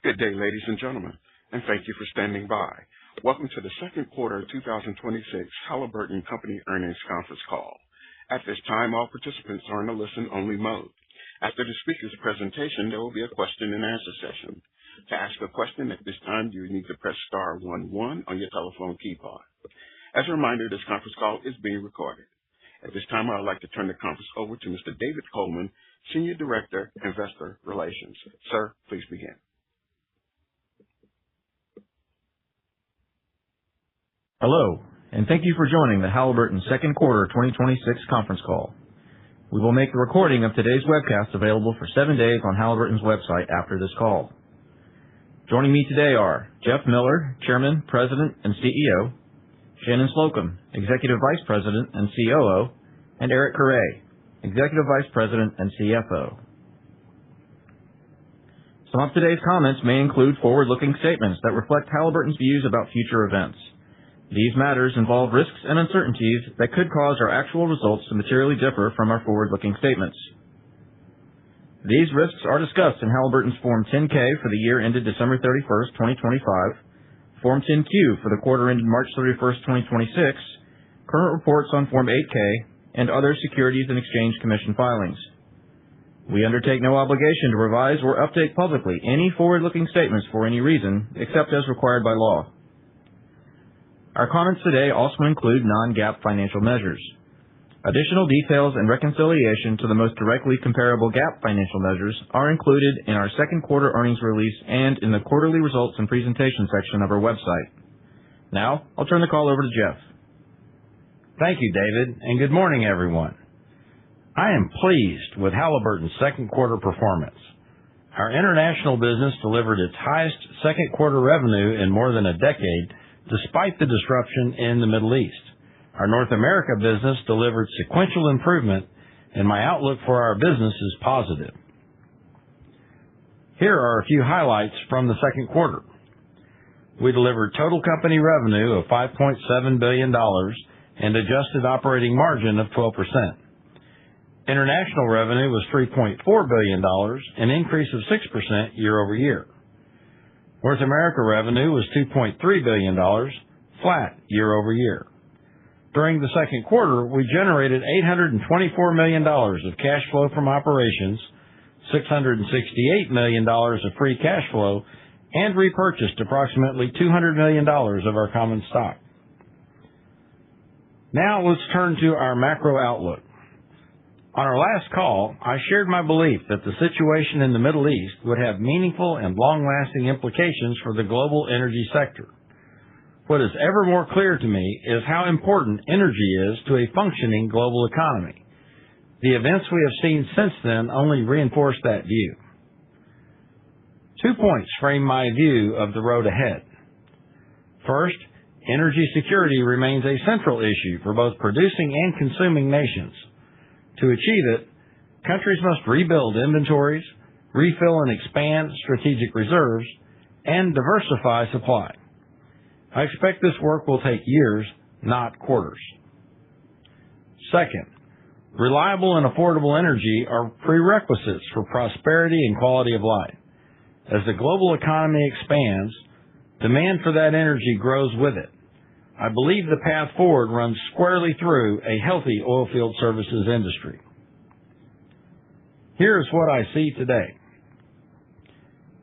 Good day, ladies and gentlemen, and thank you for standing by. Welcome to the second quarter 2026 Halliburton Company Earnings Conference Call. At this time, all participants are in a listen-only mode. After the speaker's presentation, there will be a question-and-answer session. To ask a question at this time, you need to press star 11 on your telephone keypad. As a reminder, this conference call is being recorded. At this time, I would like to turn the conference over to Mr. David Coleman, Senior Director, Investor Relations. Sir, please begin. Hello, and thank you for joining the Halliburton second quarter 2026 conference call. We will make the recording of today's webcast available for 7 days on Halliburton's website after this call. Joining me today are Jeff Miller, Chairman, President, and CEO, Shannon Slocum, Executive Vice President and COO, and Eric Carre, Executive Vice President and CFO. Some of today's comments may include forward-looking statements that reflect Halliburton's views about future events. These matters involve risks and uncertainties that could cause our actual results to materially differ from our forward-looking statements. These risks are discussed in Halliburton's Form 10-K for the year ended December 31st, 2025, Form 10-Q for the quarter ended March 31st, 2026, current reports on Form 8-K, and other Securities and Exchange Commission filings. We undertake no obligation to revise or update publicly any forward-looking statements for any reason except as required by law. Our comments today also include non-GAAP financial measures. Additional details and reconciliation to the most directly comparable GAAP financial measures are included in our second quarter earnings release and in the quarterly results and presentation section of our website. Now, I'll turn the call over to Jeff. Thank you, David, and good morning, everyone. I am pleased with Halliburton's second quarter performance. Our international business delivered its highest second quarter revenue in more than a decade, despite the disruption in the Middle East. Our North America business delivered sequential improvement, and my outlook for our business is positive. Here are a few highlights from the second quarter. We delivered total company revenue of $5.7 billion and adjusted operating margin of 12%. International revenue was $3.4 billion, an increase of 6% year over year. North America revenue was $2.3 billion, flat year over year. During the second quarter, we generated $824 million of cash flow from operations, $668 million of free cash flow, and repurchased approximately $200 million of our common stock. Now let's turn to our macro outlook. On our last call, I shared my belief that the situation in the Middle East would have meaningful and long-lasting implications for the global energy sector. What is ever more clear to me is how important energy is to a functioning global economy. The events we have seen since then only reinforce that view. 2 points frame my view of the road ahead. First, energy security remains a central issue for both producing and consuming nations. To achieve it, countries must rebuild inventories, refill and expand strategic reserves, and diversify supply. I expect this work will take years, not quarters. Second, reliable and affordable energy are prerequisites for prosperity and quality of life. As the global economy expands, demand for that energy grows with it. I believe the path forward runs squarely through a healthy oilfield services industry. Here's what I see today.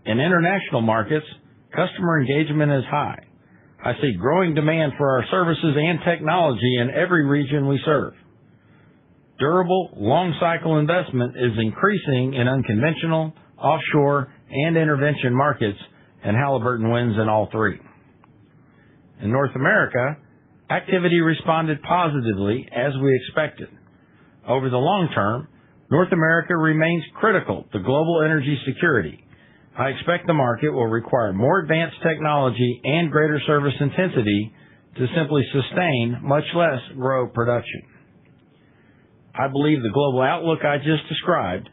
In international markets, customer engagement is high. I see growing demand for our services and technology in every region we serve. Durable, long-cycle investment is increasing in unconventional, offshore, and intervention markets, and Halliburton wins in all three. In North America, activity responded positively as we expected. Over the long term, North America remains critical to global energy security. I expect the market will require more advanced technology and greater service intensity to simply sustain, much less grow production. I believe the global outlook I just described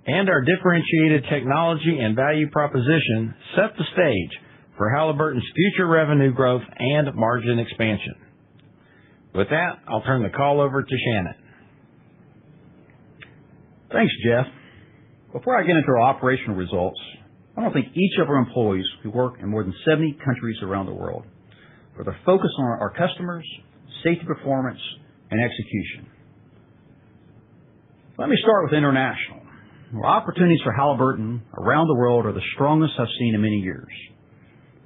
and our differentiated technology and value proposition set the stage for Halliburton's future revenue growth and margin expansion. With that, I'll turn the call over to Shannon. Thanks, Jeff. Before I get into our operational results, I want to thank each of our employees who work in more than 70 countries around the world for their focus on our customers, safety performance, and execution. Let me start with international, where opportunities for Halliburton around the world are the strongest I've seen in many years.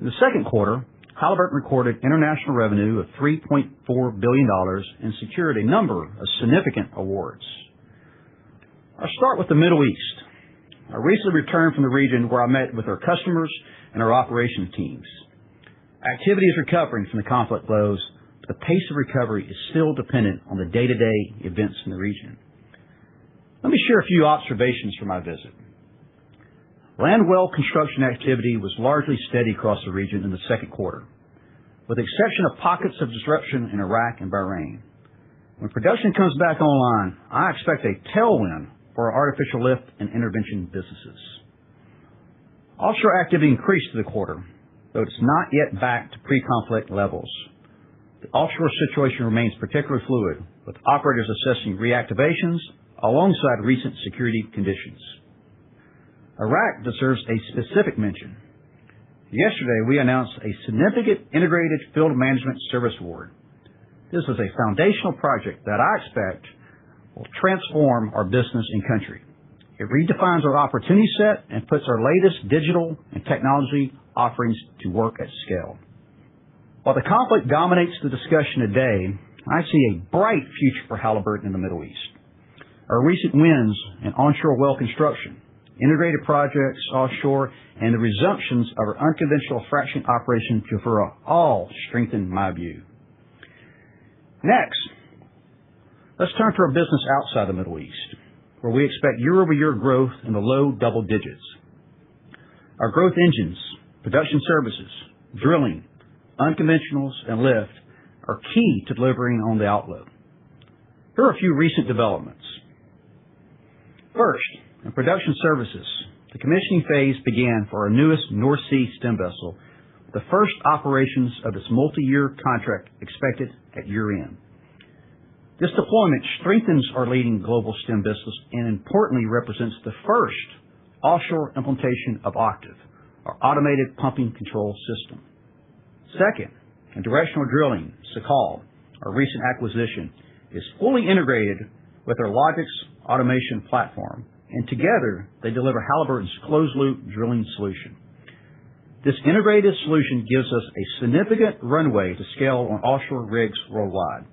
In the second quarter, Halliburton recorded international revenue of $3.4 billion and secured a number of significant awards. I'll start with the Middle East. I recently returned from the region where I met with our customers and our operations teams. Activity is recovering from the conflict lows, but the pace of recovery is still dependent on the day-to-day events in the region. Let me share a few observations from my visit. Land well construction activity was largely steady across the region in the second quarter, with the exception of pockets of disruption in Iraq and Bahrain. When production comes back online, I expect a tailwind for our artificial lift and intervention businesses. Offshore activity increased through the quarter, though it's not yet back to pre-conflict levels. The offshore situation remains particularly fluid, with operators assessing reactivations alongside recent security conditions. Iraq deserves a specific mention. Yesterday, we announced a significant integrated field management service award. This is a foundational project that I expect will transform our business and country. It redefines our opportunity set and puts our latest digital and technology offerings to work at scale. While the conflict dominates the discussion today, I see a bright future for Halliburton in the Middle East. Our recent wins in onshore well construction, integrated projects offshore, and the resumptions of our unconventional fracturing operation to all strengthen my view. Next, let's turn to our business outside the Middle East, where we expect year-over-year growth in the low double digits. Our growth engines, production services, drilling, unconventionals, and lift are key to delivering on the outlook. Here are a few recent developments. First, in production services, the commissioning phase began for our newest North Sea stem vessel, with the first operations of its multi-year contract expected at year-end. This deployment strengthens our leading global stem business and importantly represents the first offshore implementation of Octave, our automated pumping control system. Second, in directional drilling, concall, our recent acquisition, is fully integrated with our Logix automation platform, and together they deliver Halliburton's closed-loop drilling solution. This integrated solution gives us a significant runway to scale on offshore rigs worldwide.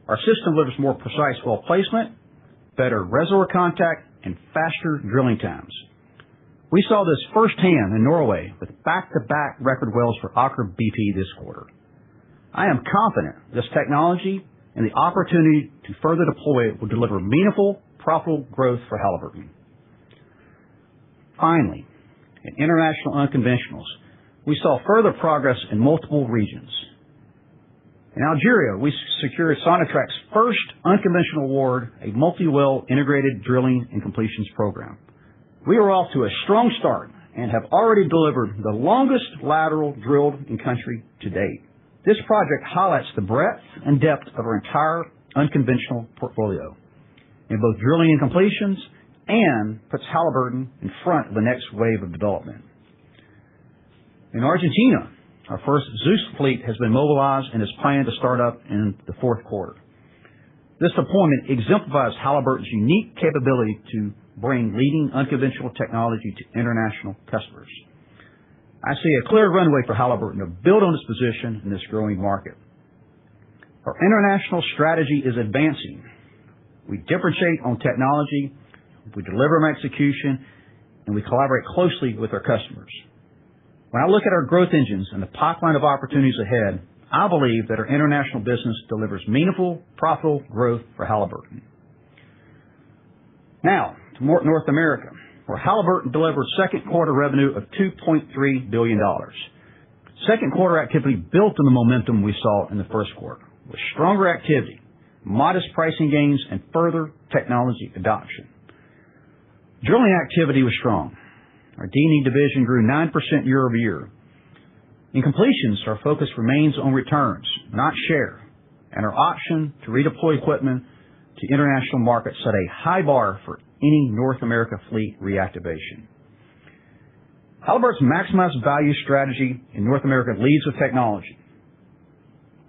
Our system delivers more precise well placement, better reservoir contact, and faster drilling times. We saw this firsthand in Norway with back-to-back record wells for Aker BP this quarter. I am confident this technology and the opportunity to further deploy it will deliver meaningful, profitable growth for Halliburton. Finally, in international unconventionals, we saw further progress in multiple regions. In Algeria, we secured Sonatrach's first unconventional award, a multi-well integrated drilling and completions program. We are off to a strong start and have already delivered the longest lateral drilled in country to date. This project highlights the breadth and depth of our entire unconventional portfolio in both drilling and completions, and puts Halliburton in front of the next wave of development. In Argentina, our first Zeus fleet has been mobilized and is planned to start up in the fourth quarter. This deployment exemplifies Halliburton's unique capability to bring leading unconventional technology to international customers. I see a clear runway for Halliburton to build on its position in this growing market. Our international strategy is advancing. We differentiate on technology, we deliver on execution, and we collaborate closely with our customers. When I look at our growth engines and the pipeline of opportunities ahead, I believe that our international business delivers meaningful, profitable growth for Halliburton. Now, to North America, where Halliburton delivered second quarter revenue of $2.3 billion. Second quarter activity built on the momentum we saw in the first quarter, with stronger activity, modest pricing gains, and further technology adoption. Drilling activity was strong. Our D&E division grew 9% year over year. In completions, our focus remains on returns, not share, and our option to redeploy equipment to international markets set a high bar for any North America fleet reactivation. Halliburton's maximized value strategy in North America leads with technology.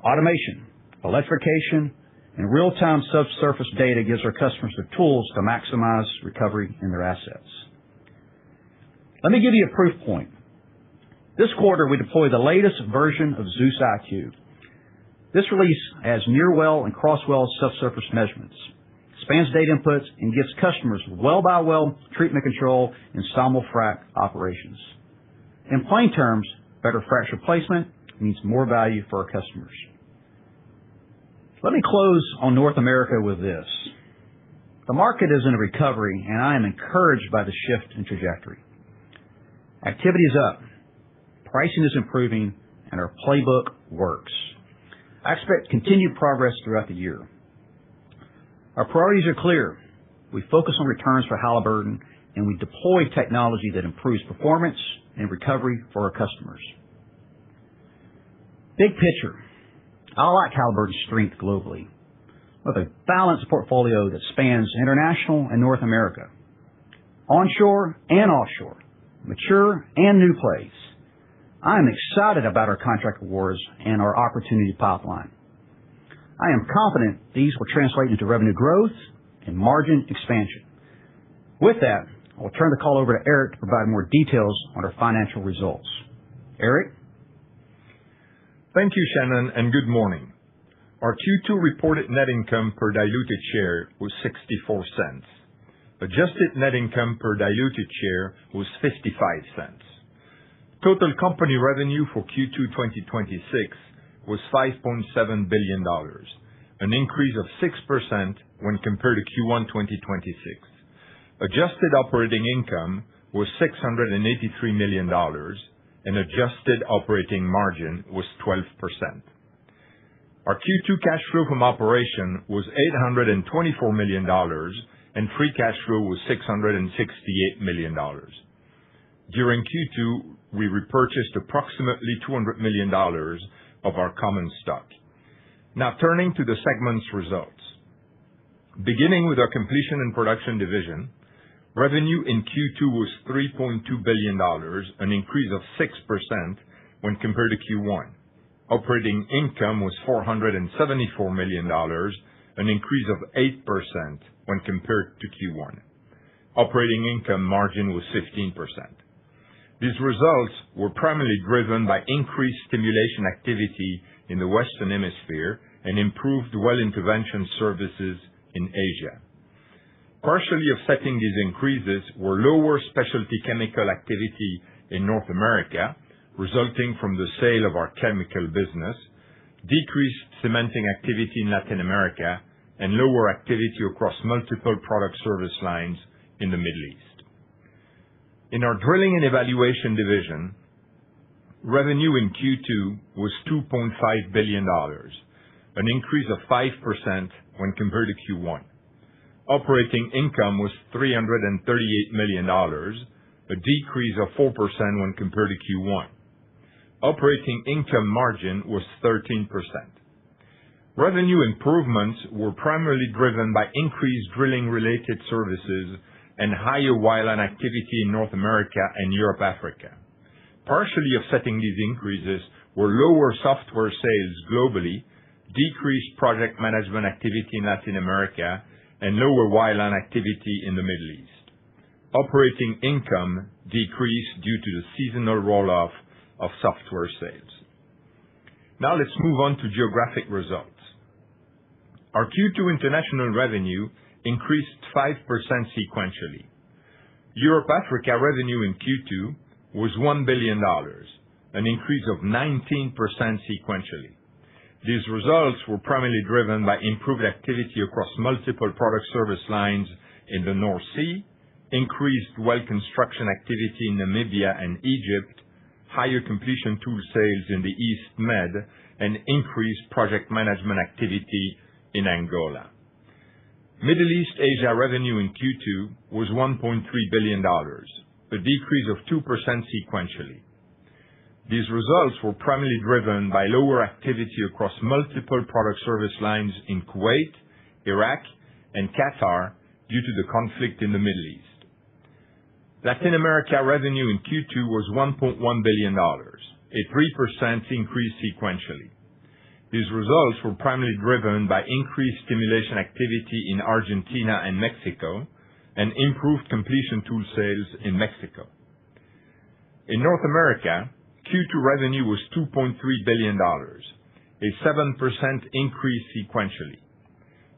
Automation, electrification, and real-time subsurface data gives our customers the tools to maximize recovery in their assets. Let me give you a proof point. This quarter, we deployed the latest version of Zeus IQ. This release adds near-well and cross-well subsurface measurements, spans data inputs, and gives customers well-by-well treatment control and simul-frac operations. In plain terms, better fracture placement means more value for our customers. Let me close on North America with this. The market is in a recovery, and I am encouraged by the shift in trajectory. Activity is up, pricing is improving, and our playbook works. I expect continued progress throughout the year. Our priorities are clear. We focus on returns for Halliburton, and we deploy technology that improves performance and recovery for our customers. Big picture, I like Halliburton's strength globally, with a balanced portfolio that spans international and North America, onshore and offshore, mature and new plays. I am excited about our contract awards and our opportunity pipeline. I am confident these will translate into revenue growth and margin expansion. With that, I will turn the call over to Eric to provide more details on our financial results. Eric? Thank you, Shannon, and good morning. Our Q2 reported net income per diluted share was 64 cents. Adjusted net income per diluted share was 55 cents. Total company revenue for Q2 2026 was $5.7 billion, an increase of 6% when compared to Q1 2026. Adjusted operating income was $683 million, and adjusted operating margin was 12%. Our Q2 cash flow from operation was $824 million, and free cash flow was $668 million. During Q2, we repurchased approximately $200 million of our common stock. Now turning to the segment's results. Beginning with our Completion and Production division, revenue in Q2 was $3.2 billion, an increase of 6% when compared to Q1. Operating income was $474 million, an increase of 8% when compared to Q1. Operating income margin was 15%. These results were primarily driven by increased stimulation activity in the Western Hemisphere and improved well intervention services in Asia. Partially offsetting these increases were lower specialty chemical activity in North America, resulting from the sale of our chemical business, decreased cementing activity in Latin America, and lower activity across multiple product service lines in the Middle East. In our Drilling and Evaluation division, revenue in Q2 was $2.5 billion, an increase of 5% when compared to Q1. Operating income was $338 million, a decrease of 4% when compared to Q1. Operating income margin was 13%. Revenue improvements were primarily driven by increased drilling-related services and higher wireline activity in North America and Europe, Africa. Partially offsetting these increases were lower software sales globally, decreased project management activity in Latin America, and lower wireline activity in the Middle East. Operating income decreased due to the seasonal roll-off of software sales. Now let's move on to geographic results. Our Q2 international revenue increased 5% sequentially. Europe, Africa revenue in Q2 was $1 billion, an increase of 19% sequentially. These results were primarily driven by improved activity across multiple product service lines in the North Sea, increased well construction activity in Namibia and Egypt, higher completion tool sales in the East Med, and increased project management activity in Angola. Middle East Asia revenue in Q2 was $1.3 billion, a decrease of 2% sequentially. These results were primarily driven by lower activity across multiple product service lines in Kuwait, Iraq, and Qatar due to the conflict in the Middle East. Latin America revenue in Q2 was $1.1 billion, a 3% increase sequentially. These results were primarily driven by increased stimulation activity in Argentina and Mexico and improved completion tool sales in Mexico. In North America, Q2 revenue was $2.3 billion, a 7% increase sequentially.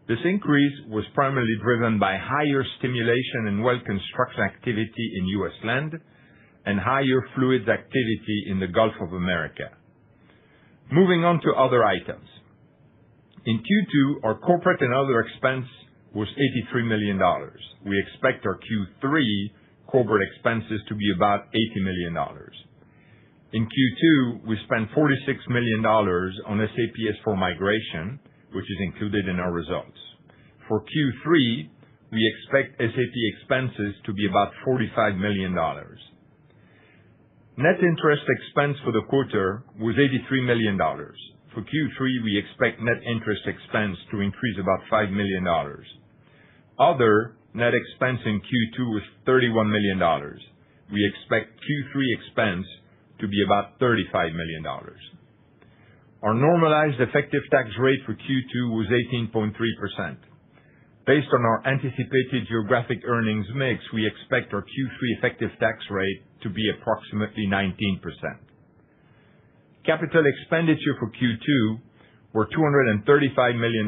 This increase was primarily driven by higher stimulation and well construction activity in U.S. land and higher fluids activity in the Gulf of America. Moving on to other items. In Q2, our corporate and other expense was $83 million. We expect our Q3 corporate expenses to be about $80 million. In Q2, we spent $46 million on SAP S/4 migration, which is included in our results. For Q3, we expect SAP expenses to be about $45 million. Net interest expense for the quarter was $83 million. For Q3, we expect net interest expense to increase about $5 million. Other net expense in Q2 was $31 million. We expect Q3 expense to be about $35 million. Our normalized effective tax rate for Q2 was 18.3%. Based on our anticipated geographic earnings mix, we expect our Q3 effective tax rate to be approximately 19%. Capital expenditure for Q2 were $235 million.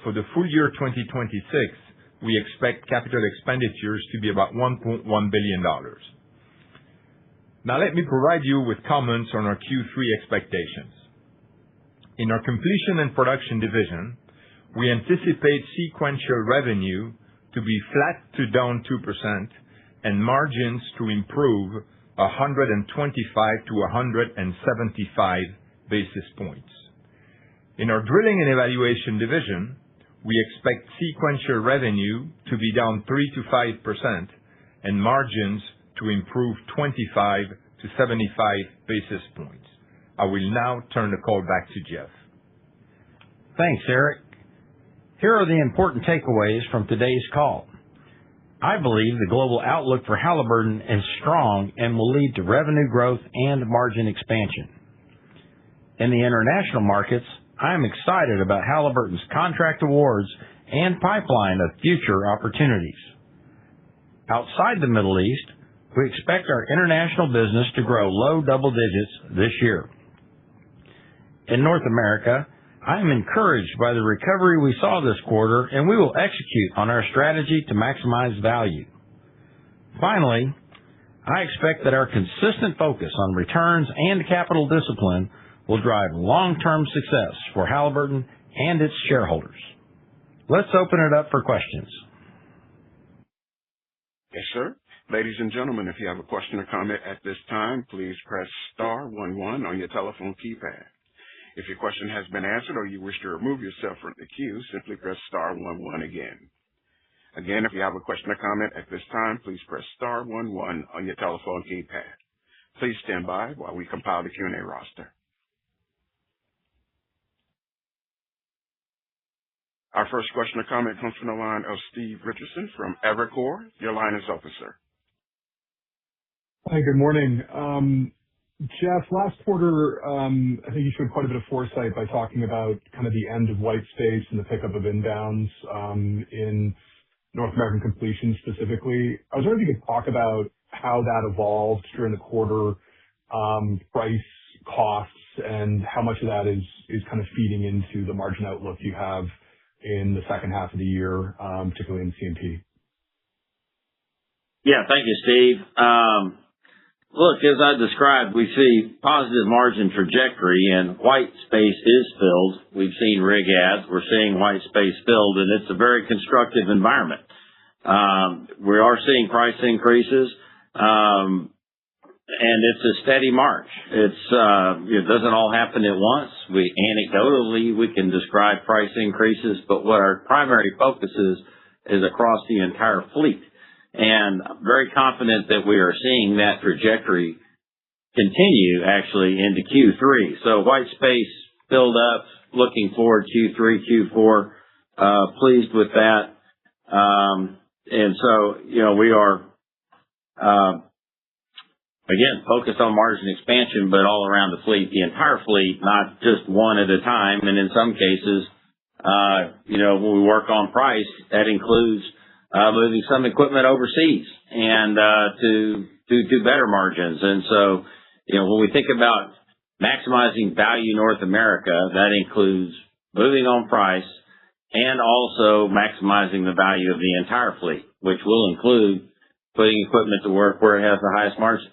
For the full year 2026, we expect capital expenditures to be about $1.1 billion. Now let me provide you with comments on our Q3 expectations. In our completion and production division, we anticipate sequential revenue to be flat to down 2% and margins to improve 125 to 175 basis points. In our drilling and evaluation division, we expect sequential revenue to be down 3 to 5% and margins to improve 25 to 75 basis points. I will now turn the call back to Jeff. Thanks, Eric. Here are the important takeaways from today's call. I believe the global outlook for Halliburton is strong and will lead to revenue growth and margin expansion. In the international markets, I am excited about Halliburton's contract awards and pipeline of future opportunities. Outside the Middle East, we expect our international business to grow low double digits this year. In North America, I am encouraged by the recovery we saw this quarter, and we will execute on our strategy to maximize value. Finally, I expect that our consistent focus on returns and capital discipline will drive long-term success for Halliburton and its shareholders. Let's open it up for questions. Yes, sir. Ladies and gentlemen, if you have a question or comment at this time, please press star 11 on your telephone keypad. If your question has been answered or you wish to remove yourself from the queue, simply press star 11 again. Again, if you have a question or comment at this time, please press star 11 on your telephone keypad. Please stand by while we compile the Q&A roster. Our first question or comment comes from the line of Steve Richardson from Evercore. Your line is open, sir. Hi, good morning. Jeff, last quarter, I think you showed quite a bit of foresight by talking about kind of the end of white space and the pickup of inbounds in North American completion specifically. I was wondering if you could talk about how that evolved during the quarter, price, costs, and how much of that is kind of feeding into the margin outlook you have in the second half of the year, particularly in C&P. Yeah, thank you, Steve. Look, as I described, we see positive margin trajectory and white space is filled. We've seen rig adds. We're seeing white space filled, and it's a very constructive environment. We are seeing price increases, and it's a steady march. It doesn't all happen at once. Anecdotally, we can describe price increases, but what our primary focus is across the entire fleet. And I'm very confident that we are seeing that trajectory continue actually into Q3. So white space filled up, looking forward Q3, Q4, pleased with that. And so, we are again, focused on margin expansion, but all around the fleet, the entire fleet, not just one at a time. And in some cases, when we work on price, that includes moving some equipment overseas and to better margins. And so, when we think about maximizing value North America, that includes moving on price and also maximizing the value of the entire fleet, which will include putting equipment to work where it has the highest margins.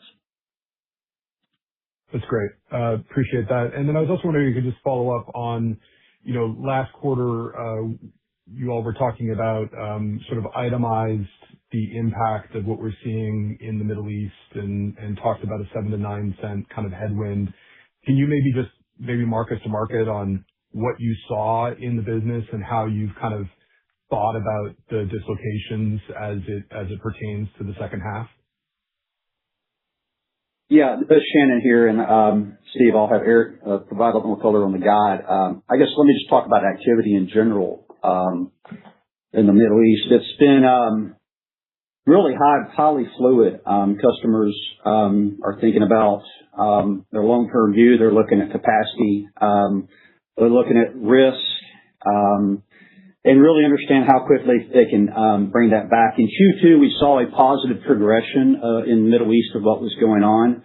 That's great. Appreciate that. And then I was also wondering if you could just follow up on, last quarter, you all were talking about sort of itemized the impact of what we're seeing in the Middle East and talked about a 7 to 9 cent kind of headwind. Can you maybe mark us to market on what you saw in the business and how you've kind of thought about the dislocations as it pertains to the second half? Yeah, this is Shannon here, and Steve, I'll have Eric provide a little more color on the guide. I guess let me just talk about activity in general in the Middle East. It's been really highly fluid. Customers are thinking about their long-term view. They're looking at capacity. They're looking at risk and really understand how quickly they can bring that back. In Q2, we saw a positive progression in the Middle East of what was going on.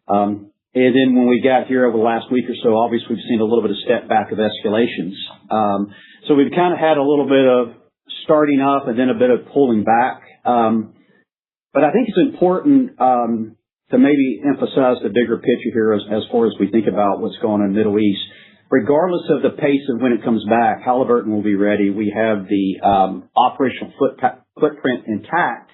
And then when we got here over the last week or so, obviously we've seen a little bit of step back of escalations. So we've kind of had a little bit of starting up and then a bit of pulling back. But I think it's important to maybe emphasize the bigger picture here as far as we think about what's going on in the Middle East. Regardless of the pace of when it comes back, Halliburton will be ready. We have the operational footprint intact.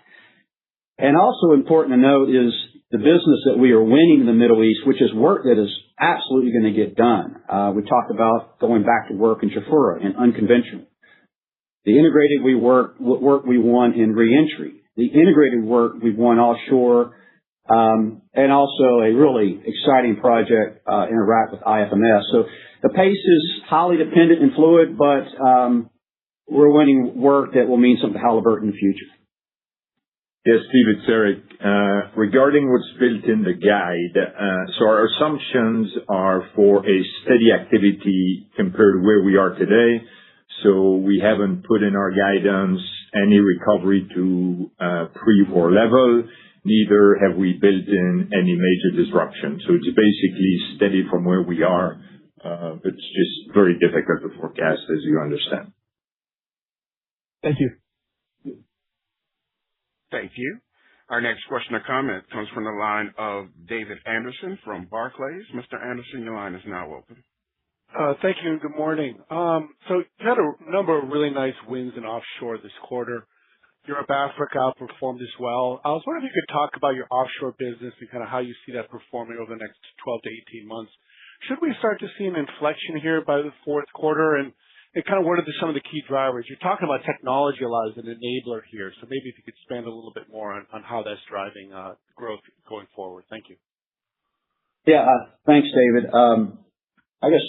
And also important to note is the business that we are winning in the Middle East, which is work that is absolutely going to get done. We talked about going back to work in Jafurah and unconventional. The integrated work we won in reentry. The integrated work we've won offshore, and also a really exciting project in Iraq with IFMS. So the pace is highly dependent and fluid, but we're winning work that will mean something to Halliburton in the future. Yes, Steve, it's Eric. Regarding what's built in the guide, so our assumptions are for a steady activity compared to where we are today. So we haven't put in our guidance any recovery to pre-war level. Neither have we built in any major disruption. So it's basically steady from where we are. It's just very difficult to forecast, as you understand. Thank you. Thank you. Our next question or comment comes from the line of David Anderson from Barclays. Mr. Anderson, your line is now open. Thank you and good morning. So you had a number of really nice wins in offshore this quarter. Europe, Africa outperformed as well. I was wondering if you could talk about your offshore business and kind of how you see that performing over the next 12 to 18 months. Should we start to see an inflection here by the fourth quarter? And kind of what are some of the key drivers? You're talking about technology a lot as an enabler here. So maybe if you could expand a little bit more on how that's driving growth going forward. Thank you. Yeah, thanks, David. I guess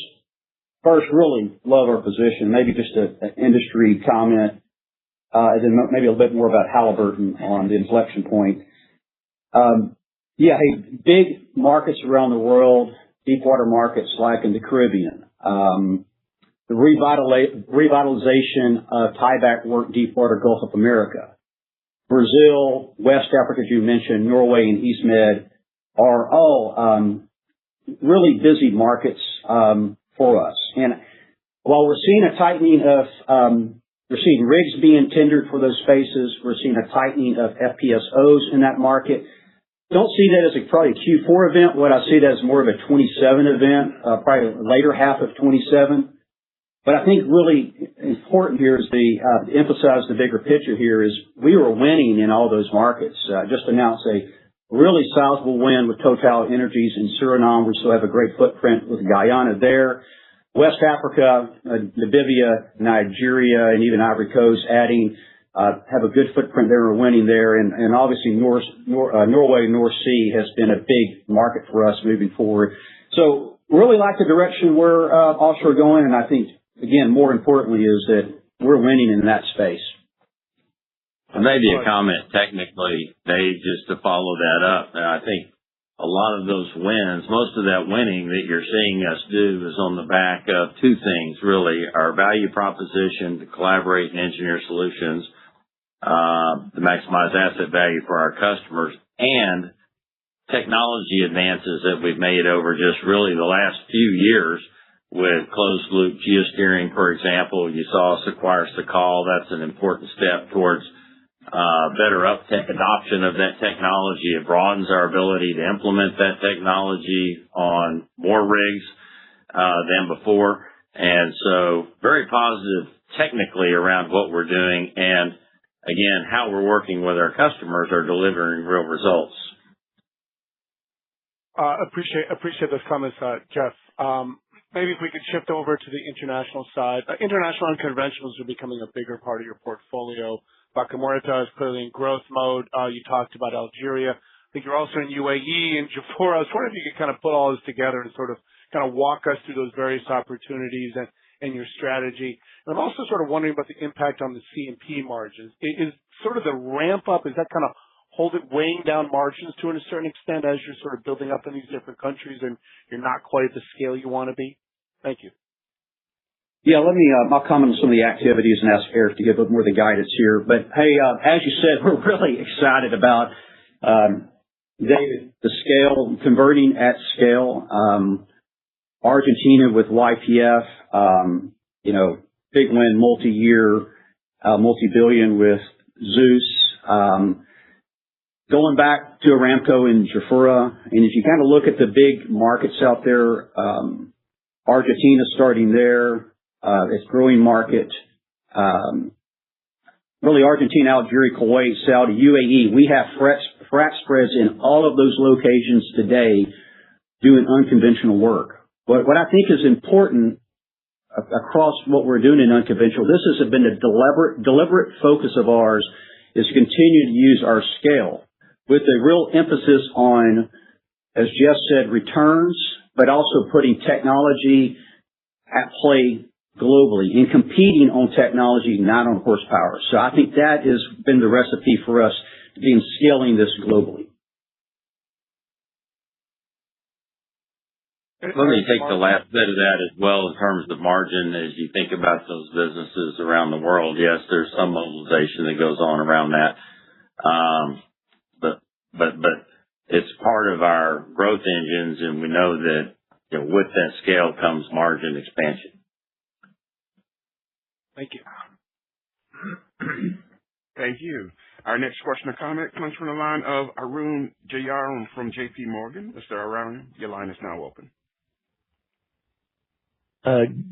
first, really love our position. Maybe just an industry comment, and then maybe a little bit more about Halliburton on the inflection point. Big markets around the world, deep water markets like in the Caribbean. The revitalization of tieback work, deep water Gulf of America. Brazil, West Africa, as you mentioned, Norway and East Med are all really busy markets for us. And while we're seeing a tightening of, we're seeing rigs being tendered for those spaces, we're seeing a tightening of FPSOs in that market. Don't see that as probably a Q4 event. What I see that as more of a 27 event, probably later half of 27. But I think really important here is to emphasize the bigger picture here is we were winning in all those markets. Just announced a really sizable win with Total Energies in Suriname. We still have a great footprint with Guyana there. West Africa, Namibia, Nigeria, and even Ivory Coast adding, have a good footprint there. We're winning there. And obviously Norway, North Sea has been a big market for us moving forward. So really like the direction we're offshore going. And I think, again, more importantly is that we're winning in that space. Maybe a comment technically, Dave, just to follow that up. And I think a lot of those wins, most of that winning that you're seeing us do is on the back of two things, really. Our value proposition to collaborate and engineer solutions to maximize asset value for our customers, and technology advances that we've made over just really the last few years with closed loop geosteering, for example. You saw us acquire concall. That's an important step towards better adoption of that technology. It broadens our ability to implement that technology on more rigs than before. And so very positive technically around what we're doing, and again, how we're working with our customers are delivering real results. Appreciate those comments, Jeff. Maybe if we could shift over to the international side. International unconventionals are becoming a bigger part of your portfolio. Vaca Muerta is clearly in growth mode. You talked about Algeria. I think you're also in UAE and Jafurah. I was wondering if you could kind of put all this together and sort of kind of walk us through those various opportunities and your strategy. And I'm also sort of wondering about the impact on the C&P margins. Is sort of the ramp up, is that kind of weighing down margins to a certain extent as you're sort of building up in these different countries and you're not quite at the scale you want to be? Thank you. Yeah, I'll comment on some of the activities and ask Eric to give a bit more of the guidance here. But hey, as you said, we're really excited about, David, the scale, converting at scale, Argentina with YPF, big win, multi-year, multi-billion with Zeus, going back to Aramco in Jafurah. And if you kind of look at the big markets out there, Argentina starting there, it's a growing market. Really Argentina, Algeria, Kuwait, Saudi, UAE. We have frac spreads in all of those locations today doing unconventional work. But what I think is important across what we're doing in unconventional, this has been a deliberate focus of ours, is to continue to use our scale with a real emphasis on, as Jeff said, returns, but also putting technology at play globally and competing on technology, not on horsepower. So I think that has been the recipe for us to be scaling this globally. Let me take the last bit of that as well in terms of margin. As you think about those businesses around the world, yes, there's some mobilization that goes on around that. But it's part of our growth engines, and we know that with that scale comes margin expansion. Thank you. Thank you. Our next question or comment comes from the line of Arun Jayaram from J.P. Morgan. Mr. Arun, your line is now open.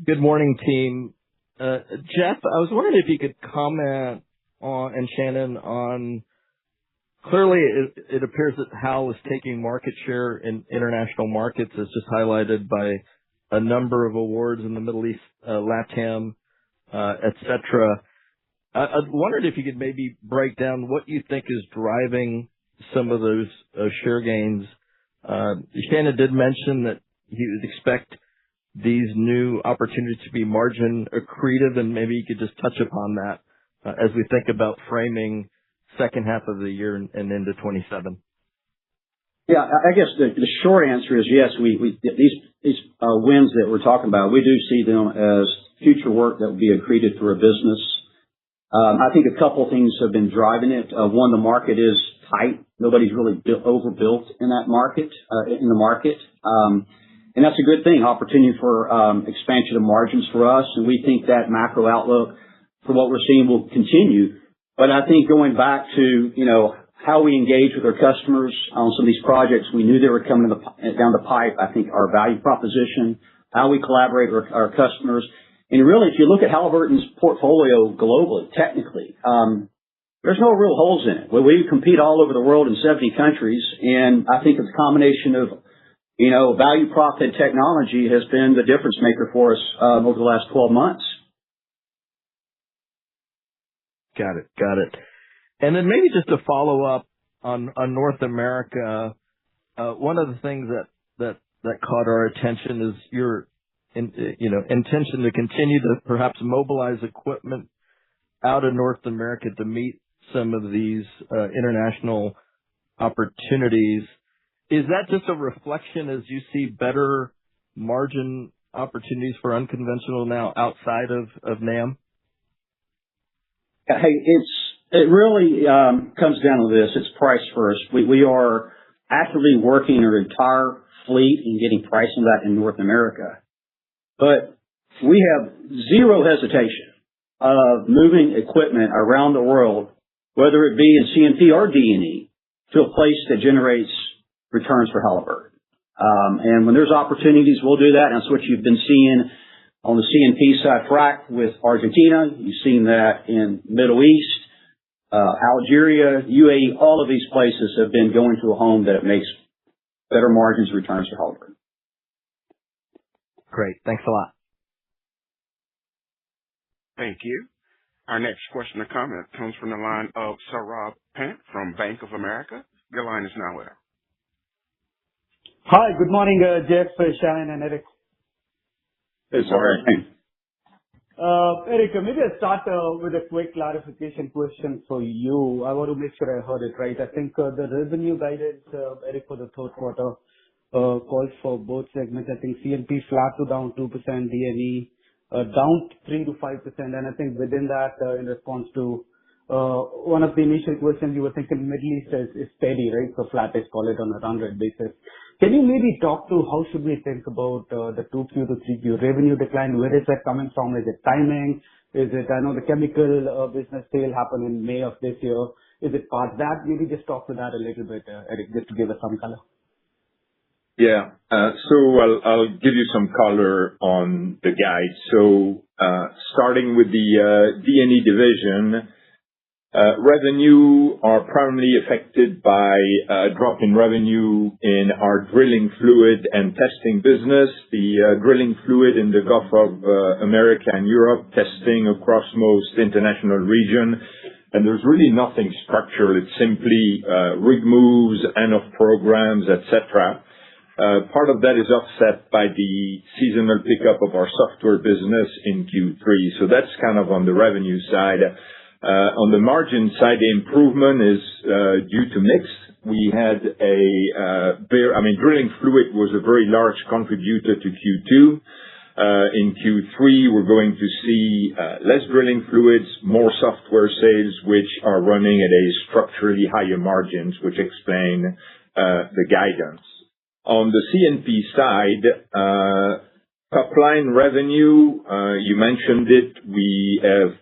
Good morning, team. Jeff, I was wondering if you could comment on, and Shannon, on clearly it appears that Hal is taking market share in international markets, as just highlighted by a number of awards in the Middle East, LATAM, et cetera. I wondered if you could maybe break down what you think is driving some of those share gains. Shannon did mention that he would expect these new opportunities to be margin accretive, and maybe you could just touch upon that as we think about framing second half of the year and into 27. Yeah, I guess the short answer is yes. These wins that we're talking about, we do see them as future work that will be accreted through a business. I think a couple of things have been driving it. One, the market is tight. Nobody's really overbuilt in that market, and that's a good thing, opportunity for expansion of margins for us. And we think that macro outlook for what we're seeing will continue. But I think going back to, how we engage with our customers on some of these projects, we knew they were coming down the pipe. I think our value proposition, how we collaborate with our customers. And really, if you look at Halliburton's portfolio globally, technically, there's no real holes in it. We compete all over the world in 70 countries. And I think it's a combination of, value prop and technology has been the difference maker for us over the last 12 months. Got it. And then maybe just to follow up on North America, one of the things that caught our attention is your intention to continue to perhaps mobilize equipment out of North America to meet some of these international opportunities. Is that just a reflection as you see better margin opportunities for unconventional now outside of NAM? Hey, it really comes down to this. It's price first. We are actively working our entire fleet and getting pricing that in North America. But we have zero hesitation of moving equipment around the world, whether it be in CNP or D&E, to a place that generates returns for Halliburton. And when there's opportunities, we'll do that. And that's what you've been seeing on the CNP side, frac with Argentina. You've seen that in Middle East, Algeria, UAE. All of these places have been going to a home that it makes better margins and returns for Halliburton. Great. Thanks a lot. Thank you. Our next question or comment comes from the line of Saurabh Pant from Bank of America. Your line is now open. Hi, good morning, Jeff, Shannon, and Eric. Hey, sorry. Eric, maybe I'll start with a quick clarification question for you. I want to make sure I heard it right. I think the revenue guidance, Eric, for the third quarter calls for both segments. I think CNP flat to down 2%, D&E down 3 to 5%. And I think within that, in response to one of the initial questions, you were thinking Middle East is steady, right? So flat is call it on a run rate basis. Can you maybe talk to how should we think about the 2Q to 3Q revenue decline? Where is that coming from? Is it timing? Is it, I know the chemical business sale happened in May of this year. Is it part that? Maybe just talk to that a little bit, Eric, just to give us some color. Yeah. So I'll give you some color on the guide. So starting with the D&E division, revenue are primarily affected by a drop in revenue in our drilling fluid and testing business. The drilling fluid in the Gulf of America and Europe, testing across most international region. And there's really nothing structural. It's simply rig moves, end of programs, etc. Part of that is offset by the seasonal pickup of our software business in Q3. So that's kind of on the revenue side. On the margin side, the improvement is due to mix. We had drilling fluid was a very large contributor to Q2. In Q3, we're going to see less drilling fluids, more software sales, which are running at a structurally higher margins, which explain the guidance. On the CNP side, top line revenue, you mentioned it, we have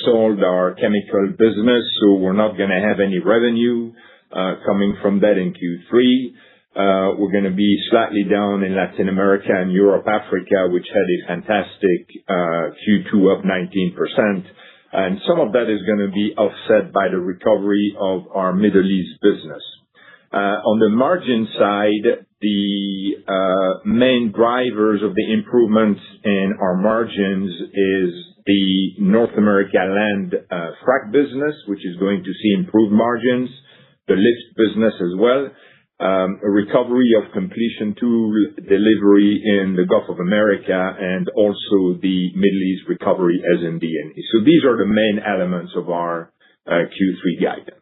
sold our chemical business, so we're not going to have any revenue coming from that in Q3. We're going to be slightly down in Latin America and Europe, Africa, which had a fantastic Q2 up 19%. And some of that is going to be offset by the recovery of our Middle East business. On the margin side, the main drivers of the improvements in our margins is the North America land frac business, which is going to see improved margins, the lift business as well, a recovery of completion tool delivery in the Gulf of America, and also the Middle East recovery as in D&E. So these are the main elements of our Q3 guidance.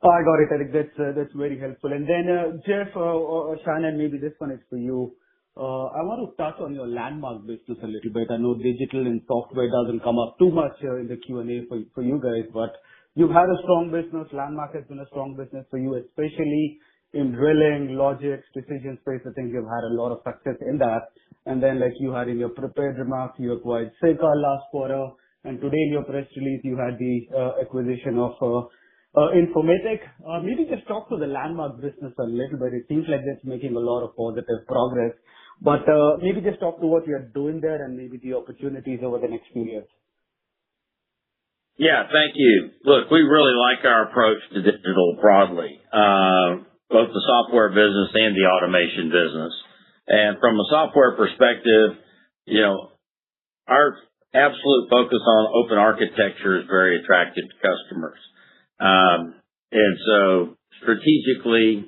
Oh, I got it, Eric. That's very helpful. And then Jeff or Shannon, maybe this one is for you. I want to touch on your landmark business a little bit. I know digital and software doesn't come up too much in the Q&A for you guys, but you've had a strong business. Landmark has been a strong business for you, especially in drilling, logics, decision space. I think you've had a lot of success in that. And then like you had in your prepared remarks, you acquired Fiscal last quarter. And today in your press release, you had the acquisition of Informatic. Maybe just talk to the landmark business a little bit. It seems like that's making a lot of positive progress. But maybe just talk to what you're doing there and maybe the opportunities over the next few years. Yeah, thank you. Look, we really like our approach to digital broadly, both the software business and the automation business. And from a software perspective, our absolute focus on open architecture is very attractive to customers. And so strategically,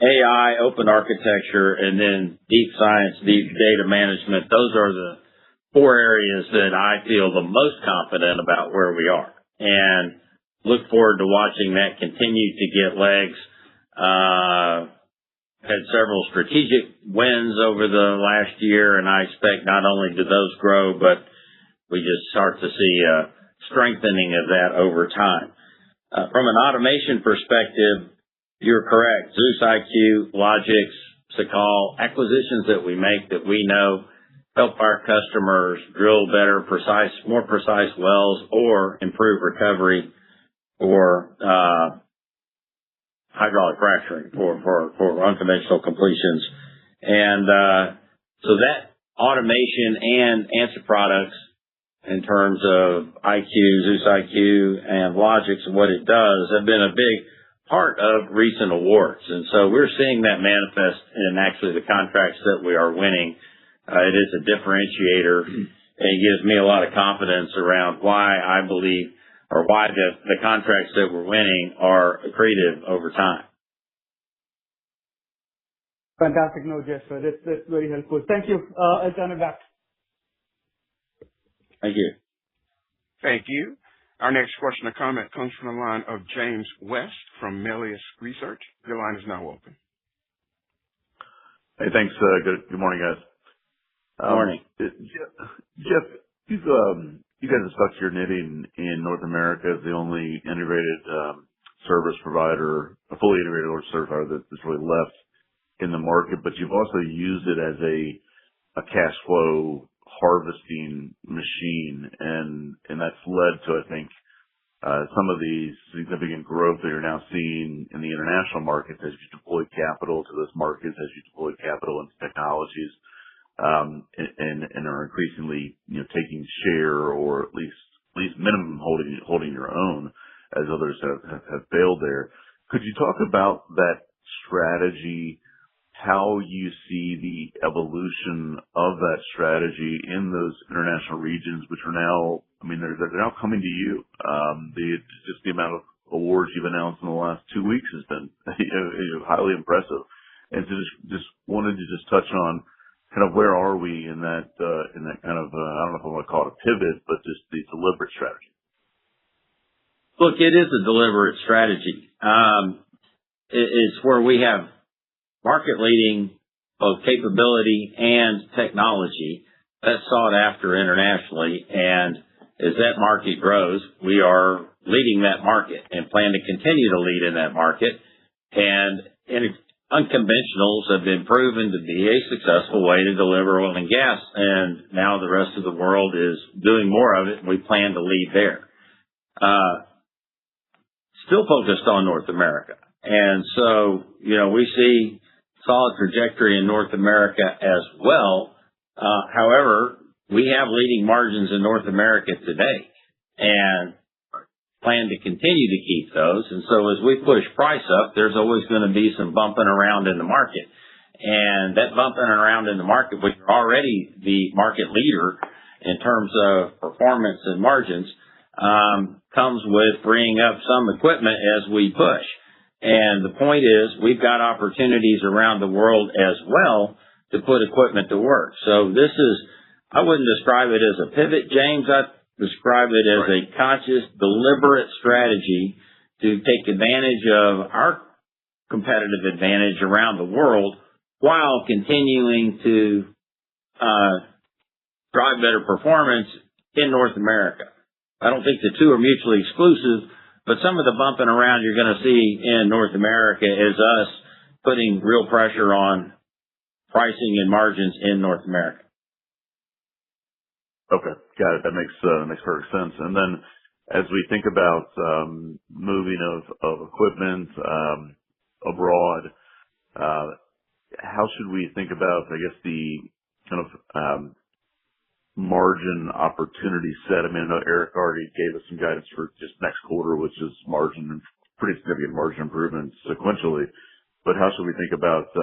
AI, open architecture, and then deep science, deep data management, those are the four areas that I feel the most confident about where we are. and look forward to watching that continue to get legs. Had several strategic wins over the last year, and I expect not only do those grow, but we just start to see a strengthening of that over time. From an automation perspective, you're correct. Zeus IQ, Logix, Secall, acquisitions that we make that we know help our customers drill better, more precise wells or improve recovery or hydraulic fracturing for unconventional completions. And so that automation and answer products in terms of IQ, Zeus IQ, and Logix and what it does have been a big part of recent awards. And so we're seeing that manifest in actually the contracts that we are winning. It is a differentiator, and it gives me a lot of confidence around why I believe or why the contracts that we're winning are accretive over time. Fantastic. No, Jeff, that's very helpful. Thank you. I'll turn it back. Thank you. Thank you. Our next question or comment comes from the line of James West from Melius Research. Your line is now open. Hey, thanks. Good morning, guys. Morning. Jeff, you guys have stuck to your knitting in North America as the only integrated service provider, a fully integrated service provider that's really left in the market, but you've also used it as a cash flow harvesting machine, and that's led to, I think, some of the significant growth that you're now seeing in the international markets as you deploy capital to those markets, as you deploy capital into technologies, and are increasingly, taking share or at least minimum holding your own as others have failed there. Could you talk about that strategy, how you see the evolution of that strategy in those international regions, which are now, they're now coming to you. Just the amount of awards you've announced in the last 2 weeks has been highly impressive. And so just wanted to touch on kind of where are we in that kind of, I don't know if I want to call it a pivot, but just the deliberate strategy. Look, it is a deliberate strategy. It's where we have market-leading both capability and technology that's sought after internationally. And as that market grows, we are leading that market and plan to continue to lead in that market. And unconventionals have been proven to be a successful way to deliver oil and gas. And now the rest of the world is doing more of it, and we plan to lead there. Still focused on North America. And so, we see solid trajectory in North America as well. However, we have leading margins in North America today and plan to continue to keep those. And so as we push price up, there's always going to be some bumping around in the market. And that bumping around in the market, which are already the market leader in terms of performance and margins, comes with bringing up some equipment as we push. And the point is, we've got opportunities around the world as well to put equipment to work. So I wouldn't describe it as a pivot, James. I describe it as a conscious, deliberate strategy to take advantage of our competitive advantage around the world while continuing to drive better performance in North America. I don't think the two are mutually exclusive, but some of the bumping around you're going to see in North America is us putting real pressure on pricing and margins in North America. Okay, got it. That makes perfect sense. And then as we think about moving of equipment abroad, how should we think about, I guess, the kind of margin opportunity set? I know Eric already gave us some guidance for just next quarter, which is pretty significant margin improvements sequentially. But how should we think about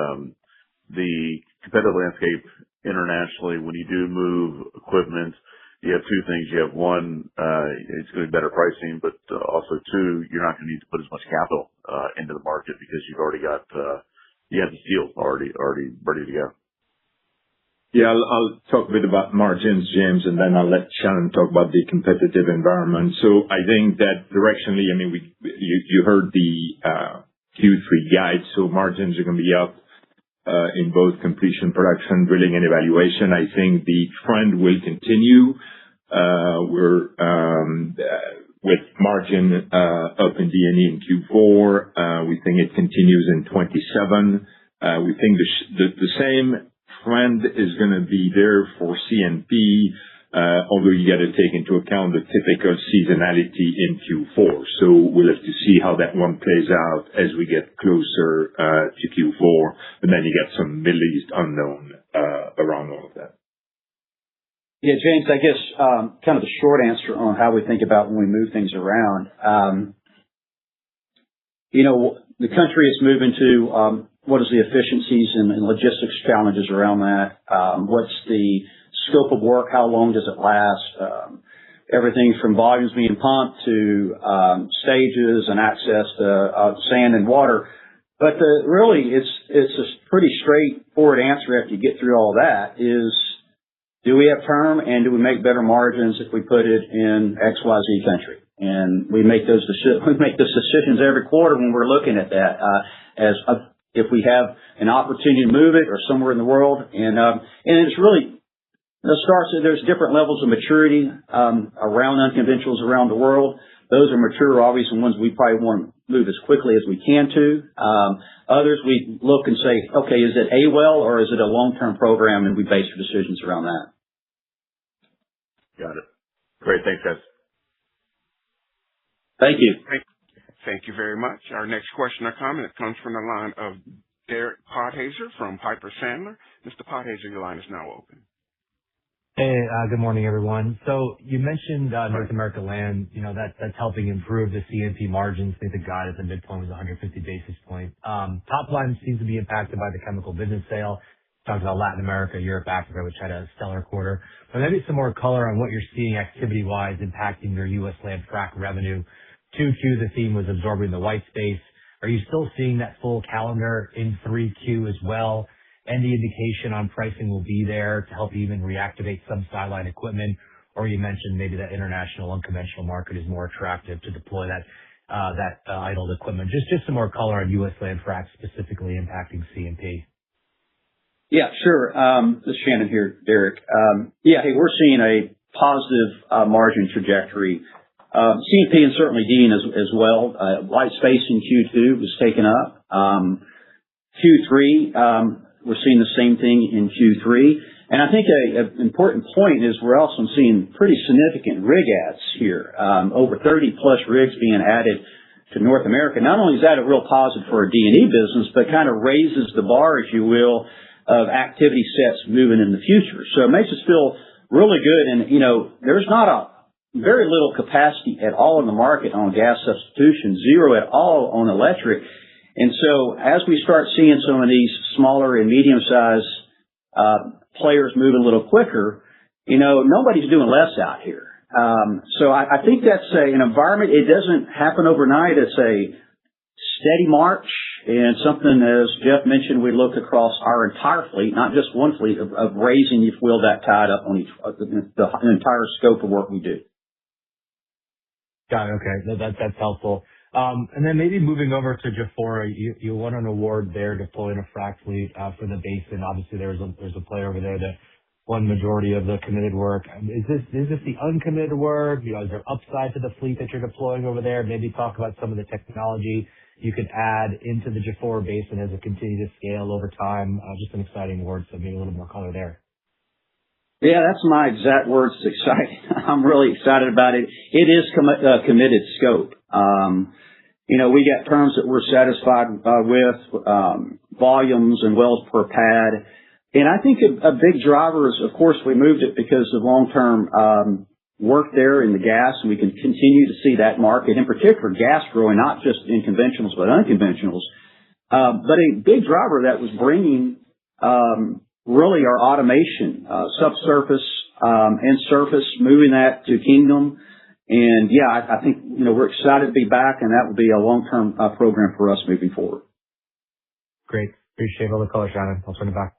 the competitive landscape internationally when you do move equipment? You have two things. You have one, it's going to be better pricing, but also two, you're not going to need to put as much capital into the market because you've already got you have the steel already ready to go. Yeah, I'll talk a bit about margins, James, and then I'll let Shannon talk about the competitive environment. So I think that directionally, I mean, you heard the Q3 guide, so margins are gonna be up in both completion, production, drilling, and evaluation. I think the trend will continue. We're with margin up in D&E in Q4. We think it continues in 27. We think the same trend is gonna be there for C&P, although you got to take into account the typical seasonality in Q4. So we'll have to see how that one plays out as we get closer to Q4. And then you get some Middle East unknown around all of that. Yeah, James, I guess kind of the short answer on how we think about when we move things around. The country is moving to what is the efficiencies and logistics challenges around that? What's the scope of work? How long does it last? Everything from volumes being pumped to stages and access to sand and water. But really, it's a pretty straightforward answer after you get through all that is, do we have term and do we make better margins if we put it in XYZ country? And we make those decisions every quarter when we're looking at that, if we have an opportunity to move it or somewhere in the world. And it's really, there's different levels of maturity, around unconventionals around the world. Those are mature, obviously, ones we probably want to move as quickly as we can to. Others we look and say, okay, is it a well or is it a long-term program? And we base our decisions around that. Got it. Great. Thanks, guys. Thank you. Thank you very much. Our next question or comment comes from the line of Derek Podhaizer from Piper Sandler. Mr. Podhaizer, your line is now open. Hey, good morning, everyone. So you mentioned North America land, that's helping improve the C&P margins. I think the guide at the midpoint was 150 basis points. Top line seems to be impacted by the chemical business sale. Talked about Latin America, Europe, Africa, which had a stellar quarter. But maybe some more color on what you're seeing activity-wise impacting your U.S. land frac revenue. 2Q, the theme was absorbing the white space. Are you still seeing that full calendar in 3Q as well? Any indication on pricing will be there to help even reactivate some sideline equipment? Or you mentioned maybe that international unconventional market is more attractive to deploy that idled equipment. Just some more color on U.S. land frac specifically impacting C&P. Yeah, sure. This is Shannon here, Derek. Hey, we're seeing a positive margin trajectory. C&P and certainly D&E as well. White space in Q2 was taken up. Q3, we're seeing the same thing in Q3. And I think an important point is we're also seeing pretty significant rig adds here. Over 30 plus rigs being added to North America. Not only is that a real positive for our D&E business, but kind of raises the bar, if you will, of activity sets moving in the future. So it makes us feel really good. And, there's not very little capacity at all in the market on gas substitution, zero at all on electric. And so as we start seeing some of these smaller and medium-sized players move a little quicker, nobody's doing less out here. So I think that's an environment. It doesn't happen overnight. It's a steady march and something, as Jeff mentioned, we look across our entire fleet, not just one fleet, of raising, if you will, that tide up on the entire scope of work we do. Got it. Okay. That's helpful. And then maybe moving over to Jafurah, you won an award there deploying a frac fleet for the basin. Obviously, there's a player over there that won majority of the committed work. Is this the uncommitted work? Is there upside to the fleet that you're deploying over there? Maybe talk about some of the technology you could add into the Jafurah basin as it continues to scale over time. Just an exciting award, so maybe a little more color there. Yeah, that's my exact words. It's exciting. I'm really excited about it. It is committed scope. We got terms that we're satisfied with, volumes and wells per pad. And I think a big driver is, of course, we moved it because of long-term work there in the gas, and we can continue to see that market, in particular gas growing, not just in conventionals, but unconventionals. But a big driver that was bringing really our automation, subsurface and surface, moving that to Kingdom. And I think, we're excited to be back, and that will be a long-term program for us moving forward. Great. Appreciate all the color, Shannon. I'll turn it back.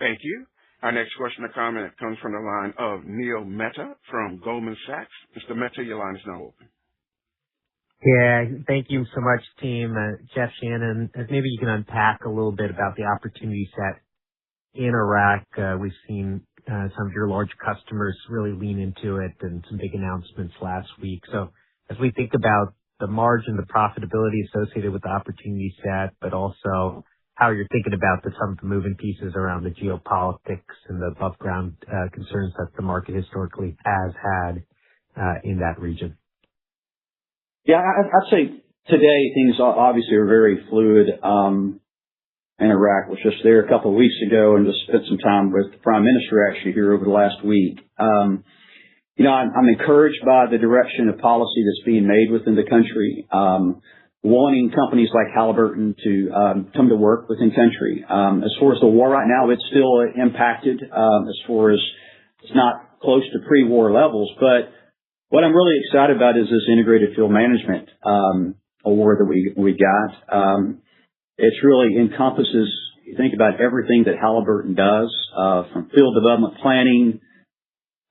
Thank you. Our next question or comment comes from the line of Neil Mehta from Goldman Sachs. Mr. Mehta, your line is now open. Yeah, thank you so much, team. Jeff, Shannon, maybe you can unpack a little bit about the opportunity set in Iraq. We've seen some of your large customers really lean into it and some big announcements last week. So as we think about the margin, the profitability associated with the opportunity set, but also how you're thinking about some of the moving pieces around the geopolitics and the above ground concerns that the market historically has had in that region. Yeah, I'd say today things obviously are very fluid. In Iraq, was just there a couple of weeks ago and just spent some time with the Prime Minister actually here over the last week. I'm encouraged by the direction of policy that's being made within the country, wanting companies like Halliburton to come to work within country. As far as the war right now, it's still impacted as far as it's not close to pre-war levels, but what I'm really excited about is this integrated field management award that we got. It really encompasses, you think about everything that Halliburton does, from field development planning,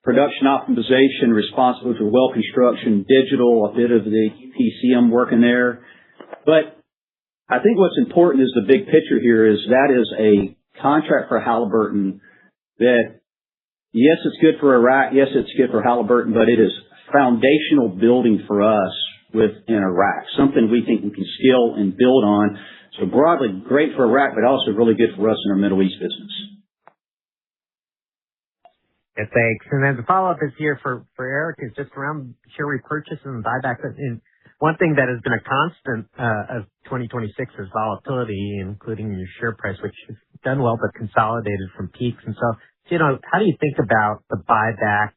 production optimization, responsible for well construction, digital, a bit of the EPCM work in there. But I think what's important is the big picture here is that is a contract for Halliburton that, yes, it's good for Iraq, yes, it's good for Halliburton, but it is foundational building for us within Iraq, something we think we can scale and build on. So broadly, great for Iraq, but also really good for us in our Middle East business. Yeah, thanks. And then the follow-up is here for Eric is just around share repurchase and buyback. And one thing that has been a constant of 2026 is volatility, including your share price, which has done well but consolidated from peaks. And so, how do you think about the buyback?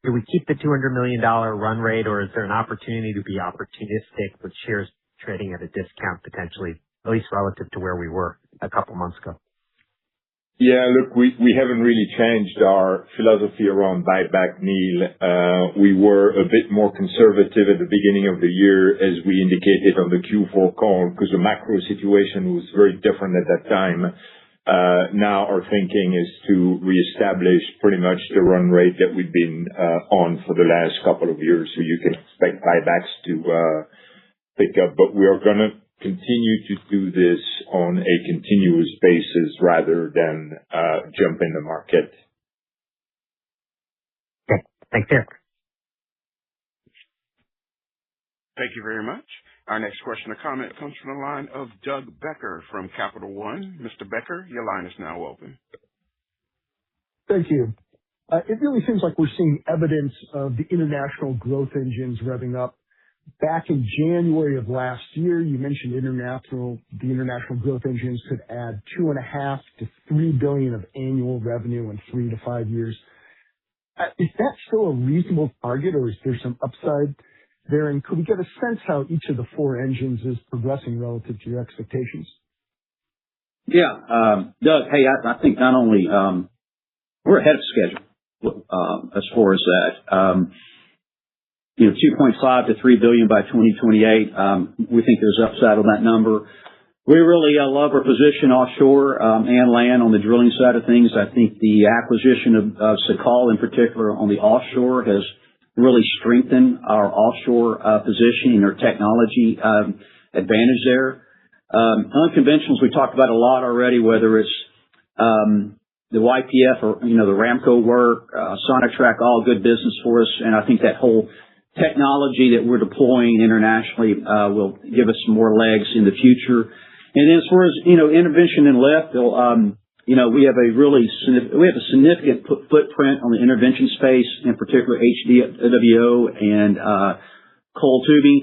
Do we keep the $200 million run rate, or is there an opportunity to be opportunistic with shares trading at a discount potentially, at least relative to where we were a couple months ago? Yeah, look, we haven't really changed our philosophy around buyback, Neil. We were a bit more conservative at the beginning of the year, as we indicated on the Q4 call, because the macro situation was very different at that time. Now our thinking is to reestablish pretty much the run rate that we've been on for the last couple of years. So you can expect buybacks to pick up, but we are going to continue to do this on a continuous basis rather than jump in the market. Okay. Thanks, Eric. Thank you very much. Our next question or comment comes from the line of Doug Becker from Capital One. Mr. Becker, your line is now open. Thank you. It really seems like we're seeing evidence of the international growth engines revving up. Back in January of last year, you mentioned the international growth engines could add $2.5 to $3 billion of annual revenue in 3 to 5 years. Is that still a reasonable target, or is there some upside there? And could we get a sense how each of the 4 engines is progressing relative to your expectations? Yeah, Doug, hey, I think not only we're ahead of schedule as far as that. 2.5 to $3 billion by 2028. We think there's upside on that number. We really love our position offshore and land on the drilling side of things. I think the acquisition of concall in particular on the offshore has really strengthened our offshore positioning, our technology advantage there. Unconventionals, we talked about a lot already, whether it's the YPF or the Ramco work, Sonatrach, all good business for us, and I think that whole technology that we're deploying internationally will give us some more legs in the future. And then as far as intervention and lift, we have a significant footprint on the intervention space, in particular HDWO and coiled tubing.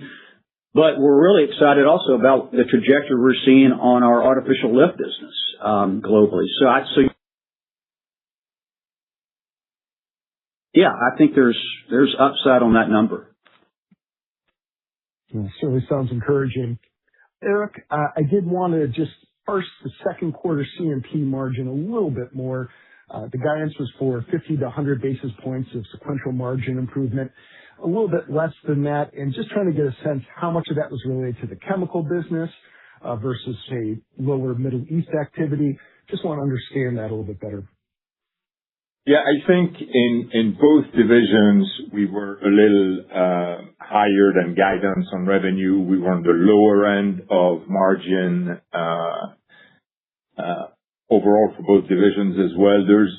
But we're really excited also about the trajectory we're seeing on our artificial lift business globally. So I think there's upside on that number. Yeah, certainly sounds encouraging. Eric, I did want to just parse the second quarter C&P margin a little bit more. The guidance was for 50 to 100 basis points of sequential margin improvement, a little bit less than that, and just trying to get a sense how much of that was related to the chemical business versus, say, lower Middle East activity. Just want to understand that a little bit better. Yeah, I think in both divisions, we were a little higher than guidance on revenue. We were on the lower end of margin overall for both divisions as well. There's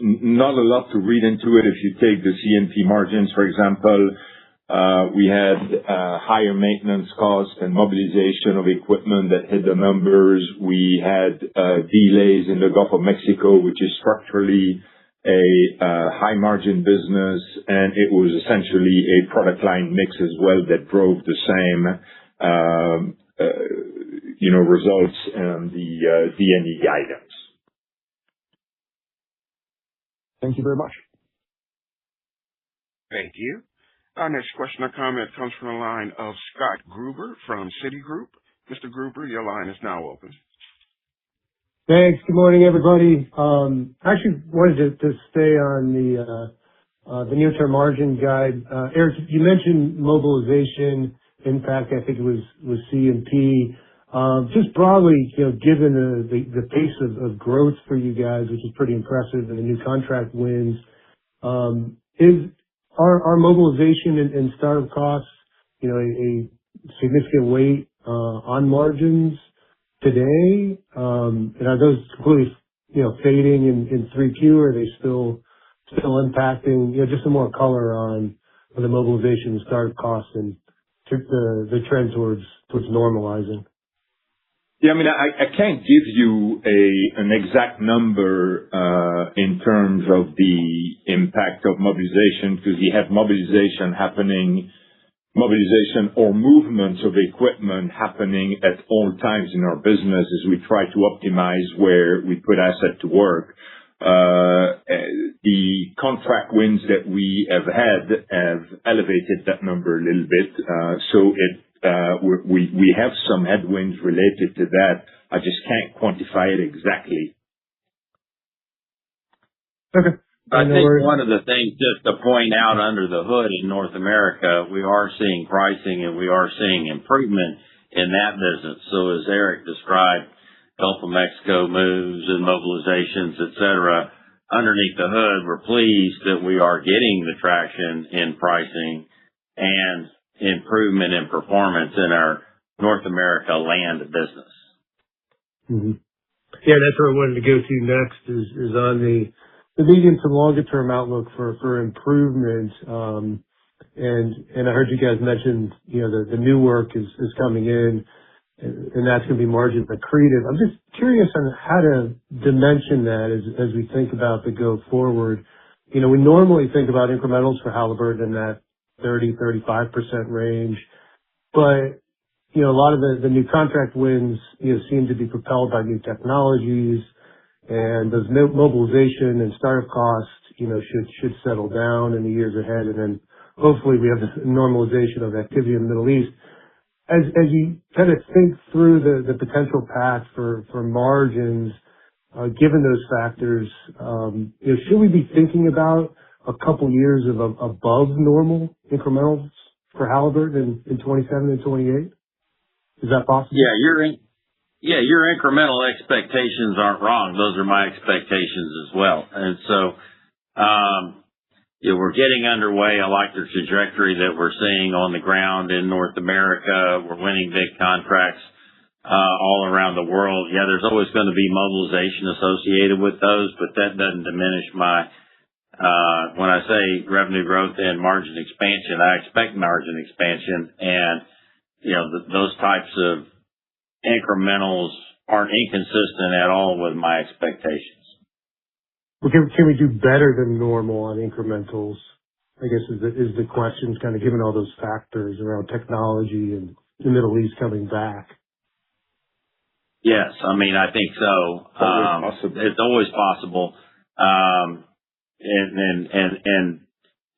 not a lot to read into it. If you take the C&P margins, for example, we had higher maintenance costs and mobilization of equipment that hit the numbers. We had delays in the Gulf of Mexico, which is structurally a high margin business, and it was essentially a product line mix as well that drove the same results in the D&E guidance. Thank you very much. Thank you. Our next question or comment comes from the line of Scott Gruber from Citigroup. Mr. Gruber, your line is now open. Thanks. Good morning, everybody. I actually wanted to stay on the near-term margin guide. Eric, you mentioned mobilization impact. I think it was C&P. Just broadly, given the pace of growth for you guys, which is pretty impressive, and the new contract wins, are mobilization and startup costs, a significant weight on margins today? And are those completely, fading in 3Q, or are they still impacting? Just some more color on the mobilization and startup costs and the trend towards normalizing. Yeah, I can't give you an exact number in terms of the impact of mobilization, because you have mobilization or movements of equipment happening at all times in our business as we try to optimize where we put asset to work. The contract wins that we have had have elevated that number a little bit. We have some headwinds related to that. I just can't quantify it exactly. Okay. I think one of the things just to point out under the hood in North America, we are seeing pricing and we are seeing improvement in that business. So as Eric described, Gulf of Mexico moves and mobilizations, et cetera, underneath the hood, we're pleased that we are getting the traction in pricing and improvement in performance in our North America land business. Mm-hmm. Yeah, that's where I wanted to go to next is on the medium to longer term outlook for improvement. And I heard you guys mention, the new work is coming in and that's going to be margin accretive. I'm just curious on how to dimension that as we think about the go forward. We normally think about incrementals for Halliburton in that 30-35% range, but a lot of the new contract wins seem to be propelled by new technologies, and those mobilization and startup costs should settle down in the years ahead, and then hopefully we have this normalization of activity in the Middle East. As you kind of think through the potential path for margins, given those factors, should we be thinking about a couple years of above normal incrementals for Halliburton in 27 and 28? Is that possible? Yeah, your incremental expectations aren't wrong. Those are my expectations as well. And so, we're getting underway. I like the trajectory that we're seeing on the ground in North America. We're winning big contracts all around the world. Yeah, there's always going to be mobilization associated with those, but that doesn't diminish my when I say revenue growth and margin expansion, I expect margin expansion, and those types of incrementals aren't inconsistent at all with my expectations. Well, can we do better than normal on incrementals? I guess is the question, kind of given all those factors around technology and the Middle East coming back. Yes, I think so. It's always possible.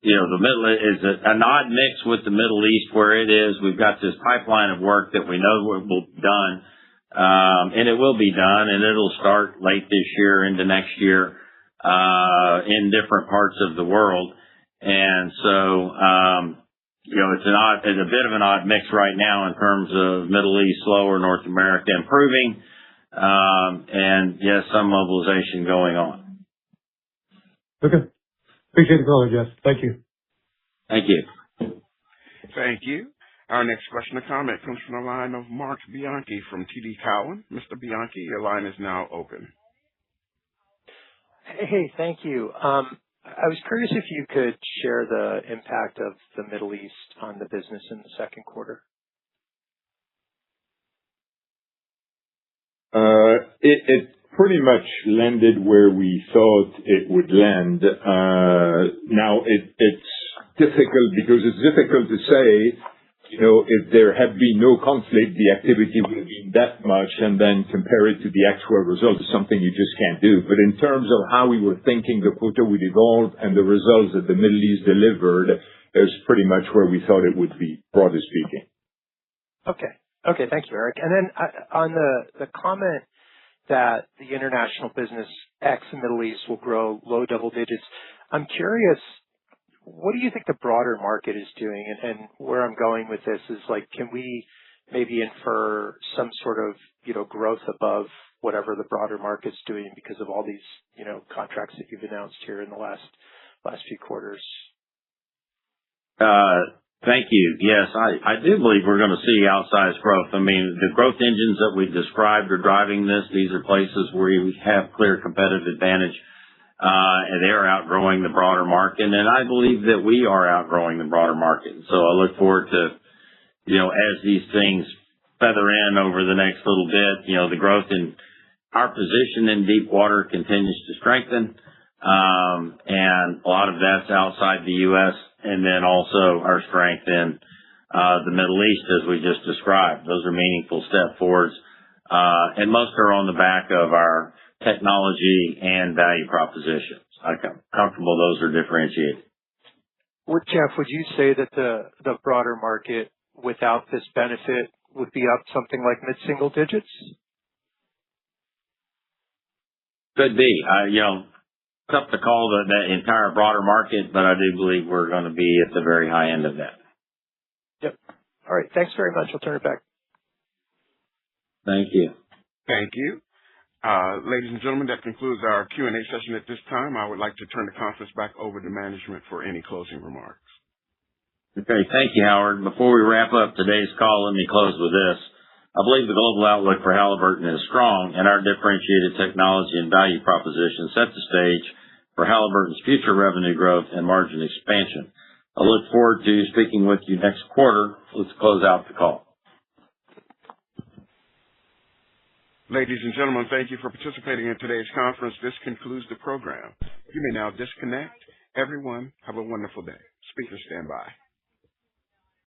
The Middle is an odd mix with the Middle East where it is. We've got this pipeline of work that we know will be done, and it will be done, and it'll start late this year into next year in different parts of the world. And so, it's a bit of an odd mix right now in terms of Middle East slower, North America improving. and yes, some mobilization going on. Okay. Appreciate the call, Jeff. Thank you. Thank you. Thank you. Our next question or comment comes from the line of Mark Bianchi from TD Cowen. Mr. Bianchi, your line is now open. Hey, thank you. I was curious if you could share the impact of the Middle East on the business in the second quarter. It pretty much landed where we thought it would land. Now it's difficult because it's difficult to say, if there had been no conflict, the activity would have been that much, and then compare it to the actual result is something you just can't do. But in terms of how we were thinking the quarter would evolve and the results that the Middle East delivered, is pretty much where we thought it would be, broadly speaking. Okay, thank you, Eric. And then on the comment that the international business ex the Middle East will grow low double digits, I'm curious, what do you think the broader market is doing? And where I'm going with this is, can we maybe infer some sort of, growth above whatever the broader market's doing because of all these, contracts that you've announced here in the last few quarters? Thank you. Yes, I do believe we're going to see outsized growth. I mean, the growth engines that we described are driving this. These are places where we have clear competitive advantage. And they are outgrowing the broader market, and I believe that we are outgrowing the broader market. So I look forward to, as these things feather in over the next little bit, the growth in our position in deep water continues to strengthen. And a lot of that's outside the U.S., and then also our strength in the Middle East, as we just described. Those are meaningful step forwards. And most are on the back of our technology and value propositions. I'm comfortable those are differentiated. Jeff, would you say that the broader market without this benefit would be up something like mid-single digits? Could be. Tough to call the entire broader market, but I do believe we're going to be at the very high end of that. Yep. All right. Thanks very much. I'll turn it back. Thank you. Thank you. Ladies and gentlemen, that concludes our Q&A session at this time. I would like to turn the conference back over to management for any closing remarks. Okay. Thank you, Howard. Before we wrap up today's call, let me close with this. I believe the global outlook for Halliburton is strong, and our differentiated technology and value proposition set the stage for Halliburton's future revenue growth and margin expansion. I look forward to speaking with you next quarter. Let's close out the call. Ladies and gentlemen, thank you for participating in today's conference. This concludes the program. You may now disconnect. Everyone, have a wonderful day. Speakers stand by.